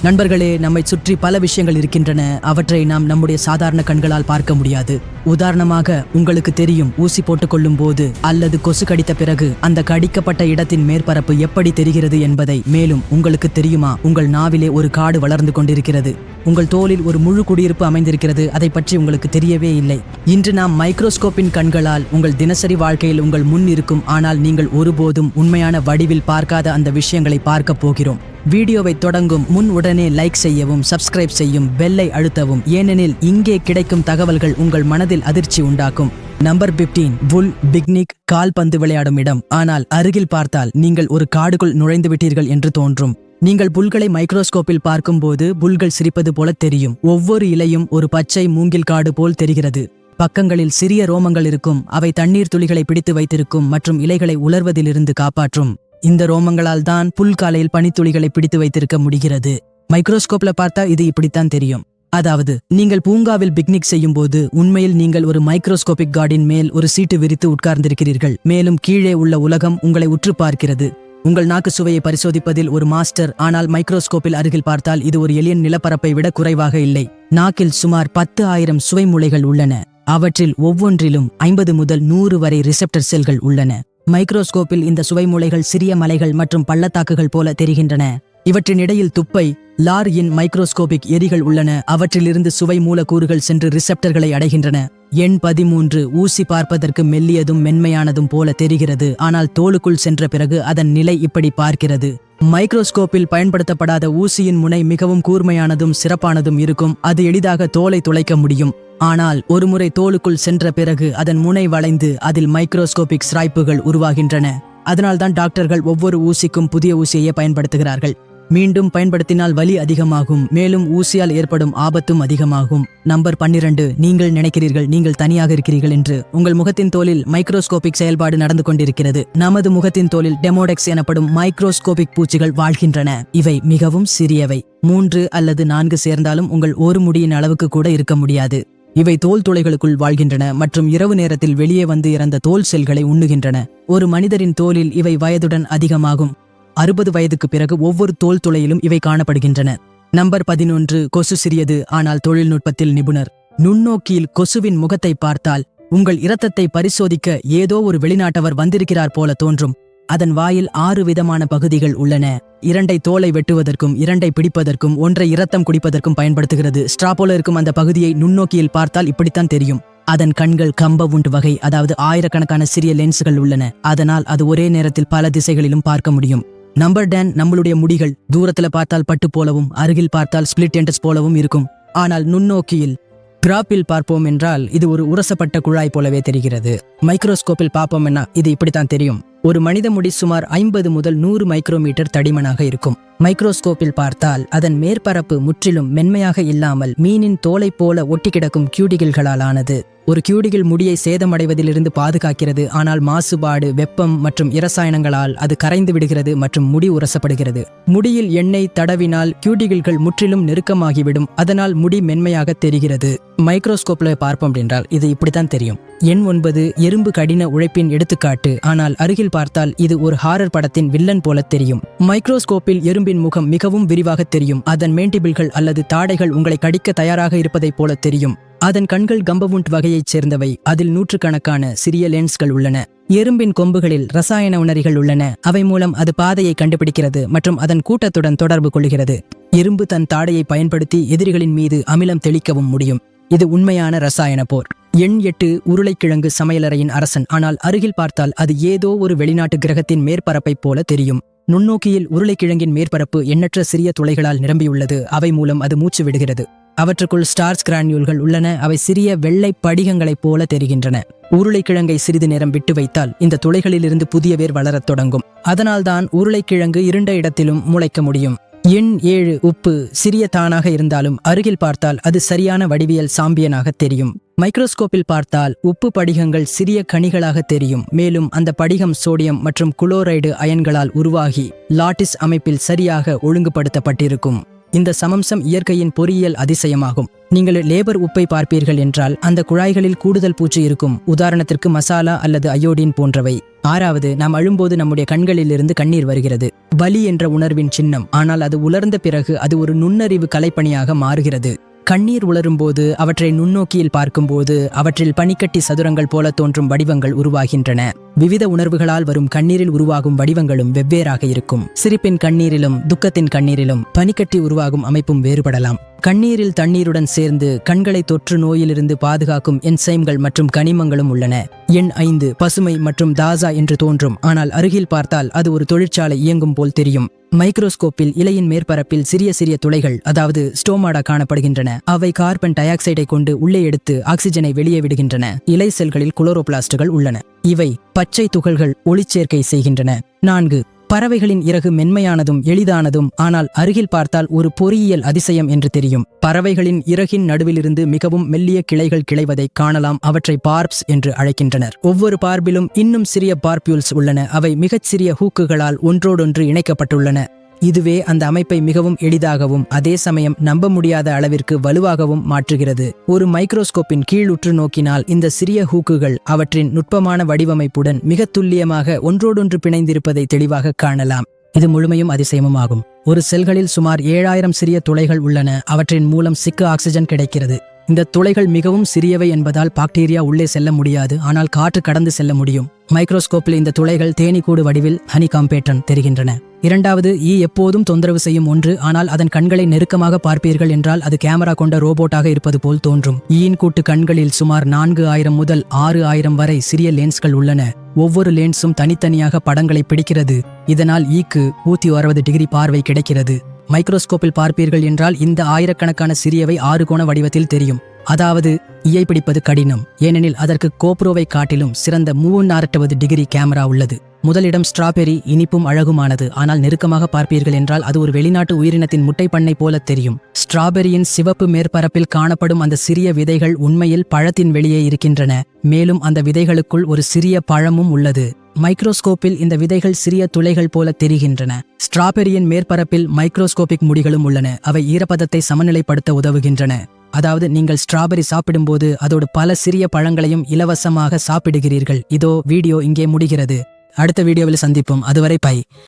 நண்பர்களே, நம்மை சுற்றி பல விஷயங்கள் இருக்கின்றன. அவற்றை நாம் நம்முடைய சாதாரண கண்களால் பார்க்க முடியாது. உதாரணமாக, உங்களுக்கு தெரியும், ஊசி போட்டுக் கொள்ளும் போது அல்லது கொசு கடித்த பிறகு அந்த கடிக்கப்பட்ட இடத்தின் மேற்பரப்பு எப்படி தெரிகிறது என்பதை. மேலும் உங்களுக்கு தெரியுமா, உங்கள் நாவிலே ஒரு காடு வளர்ந்து கொண்டிருக்கிறது. உங்கள் தோலில் ஒரு முழு குடியிருப்பு அமைந்திருக்கிறது. அதை பற்றி உங்களுக்கு தெரியவே இல்லை. இன்று நாம் மைக்ரோஸ்கோப்பின் கண்களால் உங்கள் தினசரி வாழ்க்கையில் உங்கள் முன் இருக்கும், ஆனால் நீங்கள் ஒருபோதும் உண்மையான வடிவில் பார்க்காத அந்த விஷயங்களை பார்க்க போகிறோம். வீடியோவை தொடங்கும் முன் உடனே லைக் செய்யவும், சப்ஸ்கிரைப் செய்யும், பெல்லை அழுத்தவும். ஏனெனில் இங்கே கிடைக்கும் தகவல்கள் உங்கள் மனதில் அதிர்ச்சி உண்டாக்கும். நம்பர் 15, புல் பிக்னிக், கால்பந்து விளையாடும் இடம். ஆனால் அருகில் பார்த்தால் நீங்கள் ஒரு காடுக்குள் நுழைந்து விட்டீர்கள் என்று தோன்றும். நீங்கள் புல்களை மைக்ரோஸ்கோப்பில் பார்க்கும்போது புல்கள் சிரிப்பது போல தெரியும். ஒவ்வொரு இலையும் ஒரு பச்சை மூங்கில் காடு போல் தெரிகிறது. பக்கங்களில் சிறிய ரோமங்கள் இருக்கும். அவை தண்ணீர் துளிகளை பிடித்து வைத்திருக்கும் மற்றும் இலைகளை உலர்வதிலிருந்து காப்பாற்றும். இந்த ரோமங்களால் தான் புல்காலையில் பனித்துளிகளை பிடித்து வைத்திருக்க முடிகிறது. மைக்ரோஸ்கோப்ல பார்த்தா இது இப்படித்தான் தெரியும். அதாவது, நீங்கள் பூங்காவில் பிக்னிக் செய்யும் போது உண்மையில் நீங்கள் ஒரு மைக்ரோஸ்கோபிக் கார்டின் மேல் ஒரு சீட்டு விரித்து உட்கார்ந்திருக்கிறீர்கள். மேலும் கீழே உள்ள உலகம் உங்களை உற்று பார்க்கிறது. உங்கள் நாக்கு சுவையை பரிசோதிப்பதில் ஒரு மாஸ்டர். ஆனால் மைக்ரோஸ்கோப்பில் அருகில் பார்த்தால் இது ஒரு எலியன் நிலப்பரப்பை விட குறைவாக இல்லை. நாக்கில் சுமார் 10,000 சுவை மூளைகள் உள்ளன. அவற்றில் ஒவ்வொன்றிலும் 50 முதல் 100 வரை ரிசெப்டர் செல்கள் உள்ளன. மைக்ரோஸ்கோப்பில் இந்த சுவை மூளைகள் சிறிய மலைகள் மற்றும் பள்ளத்தாக்குகள் போல தெரிகின்றன. இவற்றின் இடையில் துப்பை, லார்-இன் மைக்ரோஸ்கோபிக் எரிகள் உள்ளன. அவற்றிலிருந்து சுவை மூலக்கூறுகள் சென்று ரிசெப்டர்களை அடைகின்றன. எண் 13, ஊசி பார்ப்பதற்கு மெல்லியதும் மென்மையானதும் போல தெரிகிறது. ஆனால் தோலுக்குள் சென்ற பிறகு அதன் நிலை இப்படி பார்க்கிறது. மைக்ரோஸ்கோப்பில் பயன்படுத்தப்படாத ஊசியின் முனை மிகவும் கூர்மையானதும் சிறப்பானதும் இருக்கும். அது எளிதாக தோலை துளைக்க முடியும். ஆனால் ஒருமுறை தோலுக்குள் சென்ற பிறகு அதன் முனை வளைந்து அதில் மைக்ரோஸ்கோபிக் ஸ்ராய்ப்புகள் உருவாகின்றன. அதனால்தான் டாக்டர்கள் ஒவ்வொரு ஊசிக்கும் புதிய ஊசியையே பயன்படுத்துகிறார்கள். மீண்டும் பயன்படுத்தினால் வலி அதிகமாகும். மேலும் ஊசியால் ஏற்படும் ஆபத்தும் அதிகமாகும். நம்பர் 12, நீங்கள் நினைக்கிறீர்கள் நீங்கள் தனியாக இருக்கிறீர்கள் என்று. உங்கள் முகத்தின் தோலில் மைக்ரோஸ்கோபிக் செயல்பாடு நடந்து கொண்டிருக்கிறது. நமது முகத்தின் தோலில் டெமோடெக்ஸ் எனப்படும் மைக்ரோஸ்கோபிக் பூச்சிகள் வாழ்கின்றன. இவை மிகவும் சிறியவை. 3 அல்லது 4 சேர்ந்தாலும் உங்கள் ஒரு முடியின் அளவுக்கு கூட இருக்க முடியாது. இவை தோல் துளைகளுக்குள் வாழ்கின்றன மற்றும் இரவு நேரத்தில் வெளியே வந்து இறந்த தோல் செல்களை உண்ணுகின்றன. ஒரு மனிதரின் தோலில் இவை வயதுடன் அதிகமாகும். 60 வயதுக்கு பிறகு ஒவ்வொரு தோல் துளையிலும் இவை காணப்படுகின்றன. நம்பர் 11, கொசு சிறியது ஆனால் தொழில்நுட்பத்தில் நிபுணர். நுண்ணோக்கியில் கொசுவின் முகத்தை பார்த்தால் உங்கள் இரத்தத்தை பரிசோதிக்க ஏதோ ஒரு வெளிநாட்டவர் வந்திருக்கிறார் போல தோன்றும். அதன் வாயில் 6 விதமான பகுதிகள் உள்ளன. 2 தோலை வெட்டுவதற்கும், 2 பிடிப்பதற்கும், 1 இரத்தம் குடிப்பதற்கும் பயன்படுத்துகிறது. ஸ்ட்ரா போல இருக்கும் அந்த பகுதியை நுண்ணோக்கியில் பார்த்தால் இப்படித்தான் தெரியும். அதன் கண்கள் கம்பவுண்ட் வகை, அதாவது ஆயிரக்கணக்கான சிறிய லென்ஸ்கள் உள்ளன. அதனால் அது ஒரே நேரத்தில் பல திசைகளிலும் பார்க்க முடியும். நம்பர் 10, நம்மளுடைய முடிகள். தூரத்துல பார்த்தால் பட்டு போலவும், அருகில் பார்த்தால் ஸ்பிளிட் எண்டஸ் போலவும் இருக்கும். ஆனால் நுண்ணோக்கியில் கிராப்பில் பார்ப்போம் என்றால் இது ஒரு உரசப்பட்ட குழாய் போலவே தெரிகிறது. மைக்ரோஸ்கோப்பில் பார்ப்போம் என்ன, இது இப்படித்தான் தெரியும். ஒரு மனித முடி சுமார் 50 முதல் 100 மைக்ரோமீட்டர் தடிமனாக இருக்கும். மைக்ரோஸ்கோப்பில் பார்த்தால் அதன் மேற்பரப்பு முற்றிலும் மென்மையாக இல்லாமல் மீனின் தோலை போல ஒட்டி கிடக்கும் கியூடிகிள்களால் ஆனது. ஒரு கியூடிகிள் முடியை சேதமடைவதிலிருந்து பாதுகாக்கிறது. ஆனால் மாசுபாடு, வெப்பம் மற்றும் இரசாயனங்களால் அது கரைந்து விடுகிறது மற்றும் முடி உரசப்படுகிறது. முடியில் எண்ணெய் தடவினால் கியூடிகிள்கள் முற்றிலும் நெருக்கமாகிவிடும். அதனால் முடி மென்மையாக தெரிகிறது. மைக்ரோஸ்கோப்ல பார்ப்போம் என்றால் இது இப்படித்தான் தெரியும். எண் 9, எறும்பு கடின உழைப்பின் எடுத்துக்காட்டு. ஆனால் அருகில் பார்த்தால் இது ஒரு ஹாரர் படத்தின் வில்லன் போல தெரியும். மைக்ரோஸ்கோப்பில் எறும்பின் முகம் மிகவும் விரிவாக தெரியும். அதன் மேண்டிபிள்கள் அல்லது தாடைகள் உங்களை கடிக்க தயாராக இருப்பதைப் போல தெரியும். அதன் கண்கள் கம்பவுண்ட் வகையைச் சேர்ந்தவை. அதில் நூற்றுக்கணக்கான சிறிய லென்ஸ்கள் உள்ளன. எறும்பின் கொம்புகளில் ரசாயன உணரிகள் உள்ளன. அவை மூலம் அது பாதையை கண்டுபிடிக்கிறது மற்றும் அதன் கூட்டத்துடன் தொடர்பு கொள்கிறது. எறும்பு தன் தாடையை பயன்படுத்தி எதிரிகளின் மீது அமிலம் தெளிக்கவும் முடியும். இது உண்மையான ரசாயன போர். எண் 8, உருளைக்கிழங்கு சமையலறையின் அரசன். ஆனால் அருகில் பார்த்தால் அது ஏதோ ஒரு வெளிநாட்டு கிரகத்தின் மேற்பரப்பைப் போல தெரியும். நுண்ணோக்கியில் உருளைக்கிழங்கின் மேற்பரப்பு எண்ணற்ற சிறிய துளைகளால் நிரம்பியுள்ளது. அவை மூலம் அது மூச்சு விடுகிறது. அவற்றுக்குள் ஸ்டார்ச் கிரானியூல்கள் உள்ளன. அவை சிறிய வெள்ளை படிகங்களைப் போல தெரிகின்றன. உருளைக்கிழங்கை சிறிது நேரம் விட்டு வைத்தால் இந்த துளைகளிலிருந்து புதிய வேர் வளரத் தொடங்கும். அதனால்தான் உருளைக்கிழங்கு இருண்ட இடத்திலும் முளைக்க முடியும். எண் 7, உப்பு. சிறிய தானாக இருந்தாலும் அருகில் பார்த்தால் அது சரியான வடிவியல் சாம்பியனாக தெரியும். மைக்ரோஸ்கோப்பில் பார்த்தால் உப்பு படிகங்கள் சிறிய கனிகளாக தெரியும். மேலும் அந்த படிகம் சோடியம் மற்றும் குளோரைடு அயன்களால் உருவாகி லாட்டிஸ் அமைப்பில் சரியாக ஒழுங்குபடுத்தப்பட்டிருக்கும். இந்த சமம்சம் இயற்கையின் பொறியியல் அதிசயமாகும். நீங்கள் லேபர் உப்பை பார்ப்பீர்கள் என்றால் அந்த குழாய்களில் கூடுதல் பூச்சி இருக்கும். உதாரணத்திற்கு மசாலா அல்லது அயோடின் போன்றவை. 6வது, நாம் அழும்போது நம்முடைய கண்களிலிருந்து கண்ணீர் வருகிறது. வலி என்ற உணர்வின் சின்னம். ஆனால் அது உலர்ந்த பிறகு அது ஒரு நுண்ணறிவு கலைப்பணியாக மாறுகிறது. கண்ணீர் உலரும்போது அவற்றை நுண்ணோக்கியில் பார்க்கும்போது அவற்றில் பனிக்கட்டி சதுரங்கள் போல தோன்றும் வடிவங்கள் உருவாகின்றன. விவித உணர்வுகளால் வரும் கண்ணீரில் உருவாகும் வடிவங்களும் வெவ்வேறாக இருக்கும். சிரிப்பின் கண்ணீரிலும் துக்கத்தின் கண்ணீரிலும் பனிக்கட்டி உருவாகும் அமைப்பும் வேறுபடலாம். கண்ணீரில் தண்ணீருடன் சேர்ந்து கண்களை தொற்று நோயிலிருந்து பாதுகாக்கும் என்சைம்கள் மற்றும் கனிமங்களும் உள்ளன. எண் 5, பசுமை மற்றும் தாசா என்று தோன்றும். ஆனால் அருகில் பார்த்தால் அது ஒரு தொழிற்சாலை இயங்கும் போல் தெரியும். மைக்ரோஸ்கோப்பில் இலையின் மேற்பரப்பில் சிறிய சிறிய துளைகள், அதாவது ஸ்டோமாடா காணப்படுகின்றன. அவை கார்பன் டை ஆக்சைடை கொண்டு உள்ளே எடுத்து ஆக்சிஜனை வெளியே விடுகின்றன. இலை செல்களில் குளோரோபிளாஸ்டுகள் உள்ளன. இவை பச்சை துகள்கள் ஒளிச்சேர்க்கை செய்கின்றன. 4, பறவைகளின் இறகு மென்மையானதும் எளிதானதும், ஆனால் அருகில் பார்த்தால் ஒரு பொறியியல் அதிசயம் என்று தெரியும். பறவைகளின் இறகின் நடுவிலிருந்து மிகவும் மெல்லிய கிளைகள் கிளைவதை காணலாம். அவற்றை பார்ப்ஸ் என்று அழைக்கின்றனர். ஒவ்வொரு பார்பிலும் இன்னும் சிறிய பார்பியூல்ஸ் உள்ளன. அவை மிகச் சிறிய ஹூக்குகளால் ஒன்றோடொன்று இணைக்கப்பட்டுள்ளன. இதுவே அந்த அமைப்பை மிகவும் எளிதாகவும் அதே சமயம் நம்ப முடியாத அளவிற்கு வலுவாகவும் மாற்றுகிறது. ஒரு மைக்ரோஸ்கோப்பின் கீழ் உற்று நோக்கினால் இந்த சிறிய ஹூக்குகள் அவற்றின் நுட்பமான வடிவமைப்புடன் மிக துல்லியமாக ஒன்றோடொன்று பிணைந்திருப்பதை தெளிவாக காணலாம். இது முழுமையும் அதிசயமும் ஆகும். ஒரு செல்களில் சுமார் 7000 சிறிய துளைகள் உள்ளன. அவற்றின் மூலம் சிக்கு ஆக்சிஜன் கிடைக்கிறது. இந்த துளைகள் மிகவும் சிறியவை என்பதால் பாக்டீரியா உள்ளே செல்ல முடியாது. ஆனால் காற்று கடந்து செல்ல முடியும். மைக்ரோஸ்கோப்பில் இந்த துளைகள் தேனீக்கூடு வடிவில் ஹனிகாம் பேட்டர்ன் தெரிகின்றன. 2வது, எப்போதும் தொந்தரவு செய்யும் ஒன்று. ஆனால் அதன் கண்களை நெருக்கமாக பார்ப்பீர்கள் என்றால் அது கேமரா கொண்ட ரோபோட்டாக இருப்பது போல் தோன்றும். ஈயின் கூட்டு கண்களில் சுமார் 4000 முதல் 6000 வரை சிறிய லென்ஸ்கள் உள்ளன. ஒவ்வொரு லென்ஸும் தனித்தனியாக படங்களை பிடிக்கிறது. இதனால் ஈக்கு 160 டிகிரி பார்வை கிடைக்கிறது. மைக்ரோஸ்கோப்பில் பார்ப்பீர்கள் என்றால் இந்த ஆயிரக்கணக்கான சிறியவை 6 கோண வடிவத்தில் தெரியும். அதாவது ஈயை பிடிப்பது கடினம். ஏனெனில் அதற்கு கோப்ரோவை காட்டிலும் சிறந்த 360 டிகிரி கேமரா உள்ளது. முதலிடம் ஸ்ட்ராபெரி இனிப்பும் அழகுமானது. ஆனால் நெருக்கமாக பார்ப்பீர்கள் என்றால் அது ஒரு வெளிநாட்டு உயிரினத்தின் முட்டை பண்ணை போல தெரியும். ஸ்ட்ராபெரியின் சிவப்பு மேற்பரப்பில் காணப்படும் அந்த சிறிய விதைகள் உண்மையில் பழத்தின் வெளியே இருக்கின்றன. மேலும் அந்த விதைகளுக்குள் ஒரு சிறிய பழமும் உள்ளது. மைக்ரோஸ்கோப்பில் இந்த விதைகள் சிறிய துளைகள் போல தெரிகின்றன. ஸ்ட்ராபெரியின் மேற்பரப்பில் மைக்ரோஸ்கோபிக் முடிகளும் உள்ளன. அவை ஈரப்பதத்தை சமநிலைப்படுத்த உதவுகின்றன. அதாவது நீங்கள் ஸ்ட்ராபெரி சாப்பிடும்போது அதோடு பல சிறிய பழங்களையும் இலவசமாக சாப்பிடுகிறீர்கள். இதோ வீடியோ இங்கே முடிகிறது. அடுத்த வீடியோவில் சந்திப்போம். அதுவரை பை.